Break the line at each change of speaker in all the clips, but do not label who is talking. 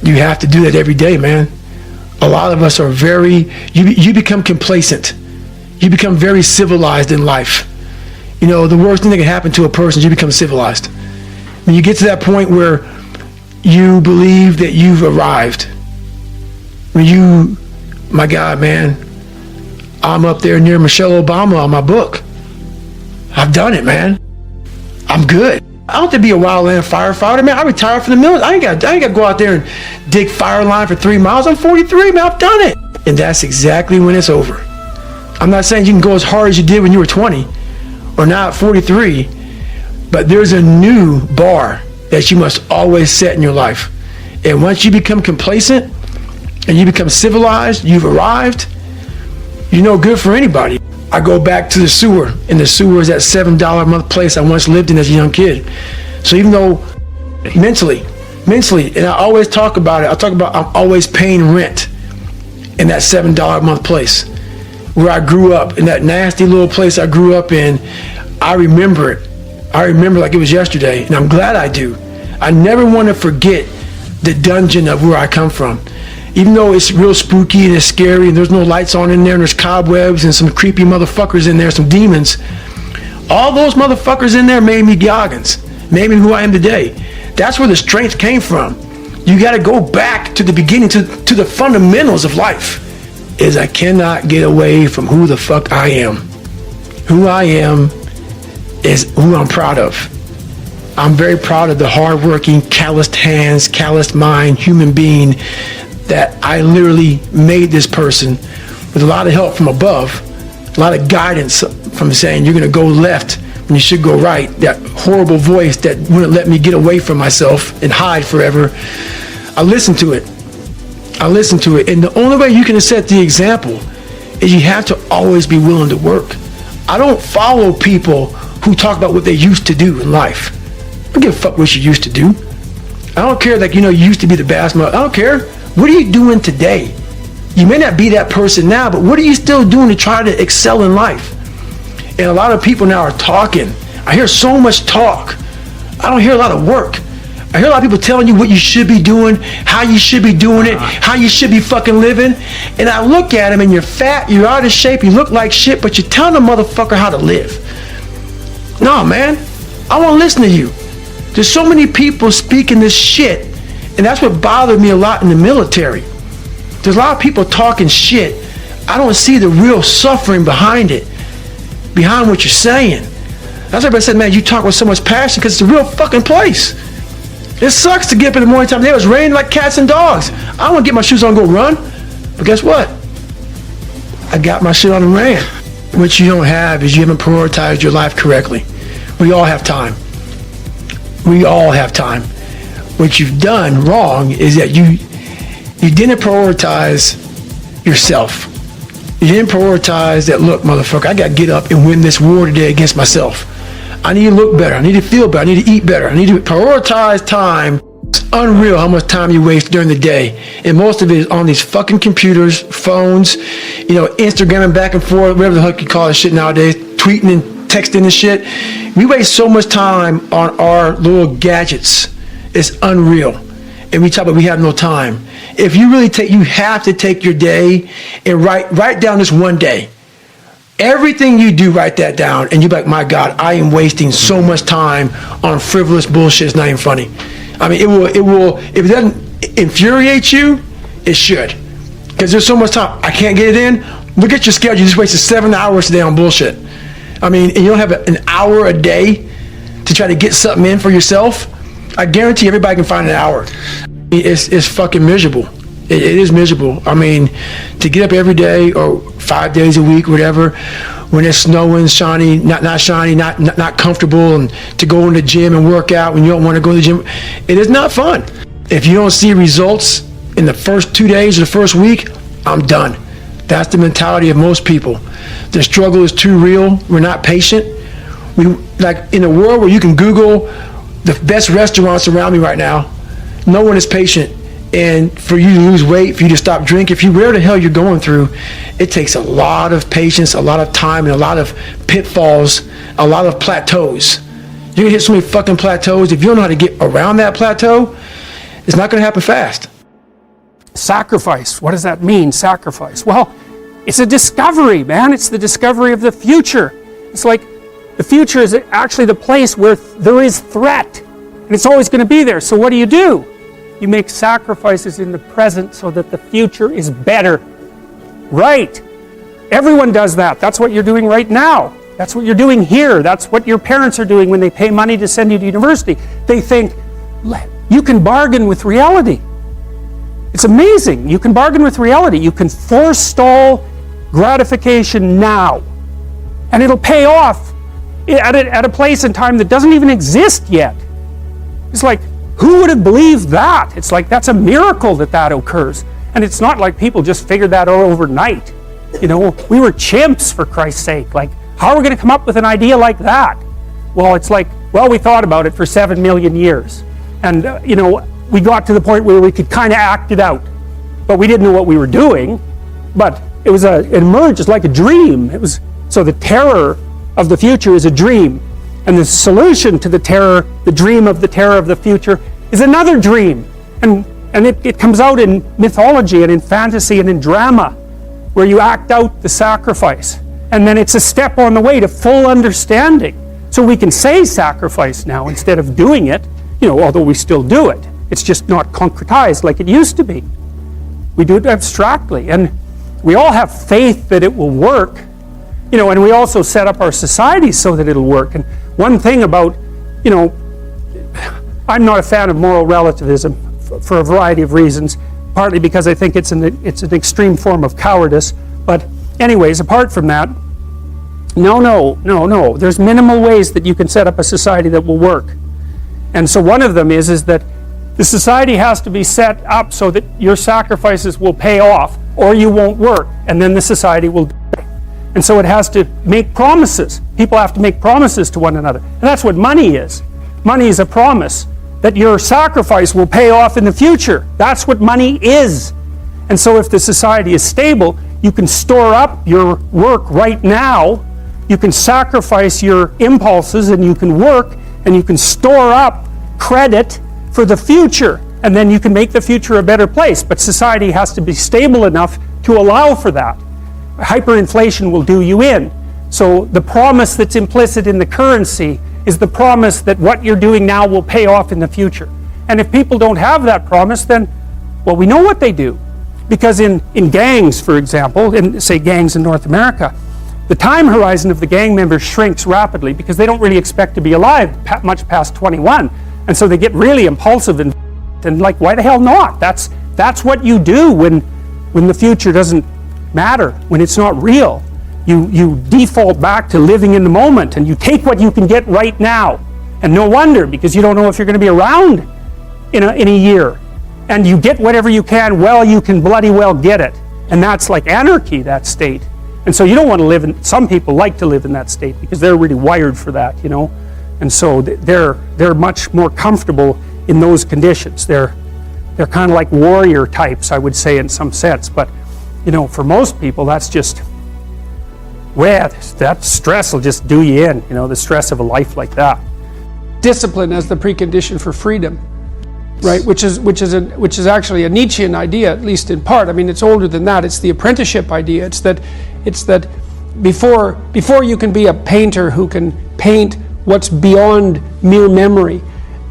You have to do that every day, man. A lot of us are you become complacent. You become very civilized in life. You know, the worst thing that can happen to a person is you become civilized. When you get to that point where you believe that you've arrived, my God, man, I'm up there near Michelle Obama on my book. I've done it, man. I'm good. I don't have to be a wildland firefighter, man. I retired from the military. I ain't got to go out there and dig fire line for 3 miles. I'm 43, man. I've done it. And that's exactly when it's over. I'm not saying you can go as hard as you did when you were 20 or now at 43, but there's a new bar that you must always set in your life. And once you become complacent and you become civilized, you've arrived, you're no good for anybody. I go back to the sewer, and the sewer is that $7 a month place I once lived in as a young kid. So even though mentally, and I always talk about it, I'm always paying rent in that $7 a month place where I grew up, in that nasty little place I grew up in. I remember it. I remember like it was yesterday, and I'm glad I do. I never want to forget the dungeon of where I come from. Even though it's real spooky and it's scary and there's no lights on in there and there's cobwebs and some creepy motherfuckers in there, some demons, all those motherfuckers in there made me Goggins, made me who I am today. That's where the strength came from. You got to go back to the beginning, to the fundamentals of life. Is I cannot get away from who the fuck I am. Who I am is who I'm proud of. I'm very proud of the hardworking, calloused hands, calloused mind, human being that I literally made this person with a lot of help from above, a lot of guidance from saying you're going to go left when you should go right. That horrible voice that wouldn't let me get away from myself and hide forever. I listened to it. And the only way you can set the example is you have to always be willing to work. I don't follow people who talk about what they used to do in life. I don't give a fuck what you used to do. I don't care that, you used to be the best mother. I don't care. What are you doing today? You may not be that person now, but what are you still doing to try to excel in life? And a lot of people now are talking. I hear so much talk. I don't hear a lot of work. I hear a lot of people telling you what you should be doing, how you should be doing it, how you should be fucking living. And I look at them and you're fat, you're out of shape, you look like shit, but you're telling a motherfucker how to live. No, man, I won't listen to you. There's so many people speaking this shit, and that's what bothered me a lot in the military. There's a lot of people talking shit. I don't see the real suffering behind it, behind what you're saying. That's why everybody said, man, you talk with so much passion because it's a real fucking place. It sucks to get up in the morning time. It was raining like cats and dogs. I want to get my shoes on and go run, but guess what? I got my shit on and ran. What you don't have is you haven't prioritized your life correctly. We all have time. We all have time. What you've done wrong is that you didn't prioritize yourself. You didn't prioritize that, look, motherfucker, I got to get up and win this war today against myself. I need to look better. I need to feel better. I need to eat better. I need to prioritize time. It's unreal how much time you waste during the day. And most of it is on these fucking computers, phones, Instagramming back and forth, whatever the heck you call this shit nowadays, tweeting and texting and shit. We waste so much time on our little gadgets. It's unreal. And we talk about we have no time. If you really you have to take your day and write down this one day. Everything you do, write that down, and you're like, my God, I am wasting so much time on frivolous bullshit. It's not even funny. I mean, it will, if it doesn't infuriate you, it should. Because there's so much time. I can't get it in. Look at your schedule. You just wasted 7 hours today on bullshit. I mean, and you don't have an hour a day to try to get something in for yourself. I guarantee everybody can find an hour. It's fucking miserable. It is miserable. I mean, to get up every day or 5 days a week, whatever, when it's snowing, shiny, not shiny, not comfortable, and to go in the gym and work out when you don't want to go to the gym, it is not fun. If you don't see results in the first 2 days or the first week, I'm done. That's the mentality of most people. The struggle is too real. We're not patient. We like in a world where you can Google the best restaurants around me right now, no one is patient. And for you to lose weight, for you to stop drinking, if you whatever the hell you're going through, it takes a lot of patience, a lot of time, and a lot of pitfalls, a lot of plateaus. You're gonna hit so many fucking plateaus. If you don't know how to get around that plateau, it's not gonna happen fast.
Sacrifice. What does that mean, sacrifice? Well, it's a discovery, man. It's the discovery of the future. It's like the future is actually the place where there is threat. And it's always going to be there. So what do? You make sacrifices in the present so that the future is better. Right. Everyone does that. That's what you're doing right now. That's what you're doing here. That's what your parents are doing when they pay money to send you to university. They think, you can bargain with reality. It's amazing. You can bargain with reality. You can forestall gratification now. And it'll pay off at a place and time that doesn't even exist yet. It's like, who would have believed that? It's like, that's a miracle that occurs. And it's not like people just figured that out overnight. You know, we were chimps, for Christ's sake. Like, how are we going to come up with an idea like that? Well, it's like, well, we thought about it for 7 million years. And, you know, we got to the point where we could kind of act it out. But we didn't know what we were doing. But it emerged as like a dream. So the terror of the future is a dream. And the solution to the terror, the dream of the terror of the future, is another dream. And it comes out in mythology and in fantasy and in drama, where you act out the sacrifice. And then it's a step on the way to full understanding. So we can say sacrifice now instead of doing it, you know, although we still do it. It's just not concretized like it used to be. We do it abstractly. And we all have faith that it will work. You know, and we also set up our society so that it'll work. And one thing about, you know, I'm not a fan of moral relativism for a variety of reasons, partly because I think it's an extreme form of cowardice. But anyways, apart from that, no. There's minimal ways that you can set up a society that will work. And so one of them is that the society has to be set up so that your sacrifices will pay off or you won't work, and then the society will die. And so it has to make promises. People have to make promises to one another. And that's what money is. Money is a promise that your sacrifice will pay off in the future. That's what money is. And so if the society is stable, you can store up your work right now. You can sacrifice your impulses and you can work and you can store up credit for the future. And then you can make the future a better place. But society has to be stable enough to allow for that. Hyperinflation will do you in. So the promise that's implicit in the currency is the promise that what you're doing now will pay off in the future. And if people don't have that promise, then, well, we know what they do. Because in gangs, for example, in, say, gangs in North America, the time horizon of the gang members shrinks rapidly because they don't really expect to be alive much past 21. And so they get really impulsive and like, why the hell not? That's what you do when the future doesn't matter, when it's not real. You default back to living in the moment and you take what you can get right now. And no wonder, because you don't know if you're going to be around in a year. And you get whatever you can while you can bloody well get it. And that's like anarchy, that state. And so you don't want to live in, some people like to live in that state because they're really wired for that, you know. And so they're much more comfortable in those conditions. They're kind of like warrior types, I would say, in some sense. But, you know, for most people, that's just, well, that stress will just do you in, you know, the stress of a life like that. Discipline as the precondition for freedom, right? Which is actually a Nietzschean idea, at least in part. I mean, it's older than that. It's the apprenticeship idea. It's that before you can be a painter who can paint what's beyond mere memory,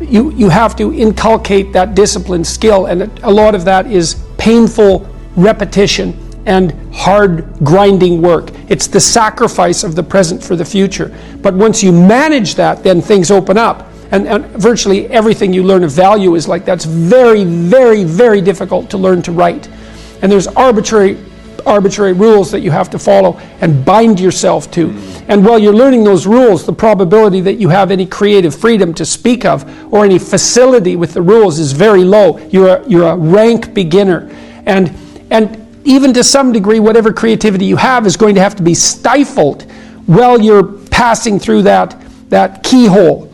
you have to inculcate that discipline skill, and a lot of that is painful repetition and hard grinding work. It's the sacrifice of the present for the future. But once you manage that, then things open up. And virtually everything you learn of value is like that's very, very, very difficult to learn to write. And there's arbitrary rules that you have to follow and bind yourself to. And while you're learning those rules, the probability that you have any creative freedom to speak of or any facility with the rules is very low. You're a rank beginner. And even to some degree, whatever creativity you have is going to have to be stifled while you're passing through that keyhole.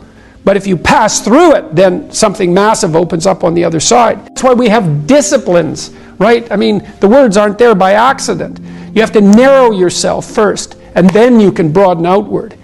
But if you pass through it, then something massive opens up on the other side. That's why we have disciplines, right? I mean, the words aren't there by accident. You have to narrow yourself first, and then you can broaden outward.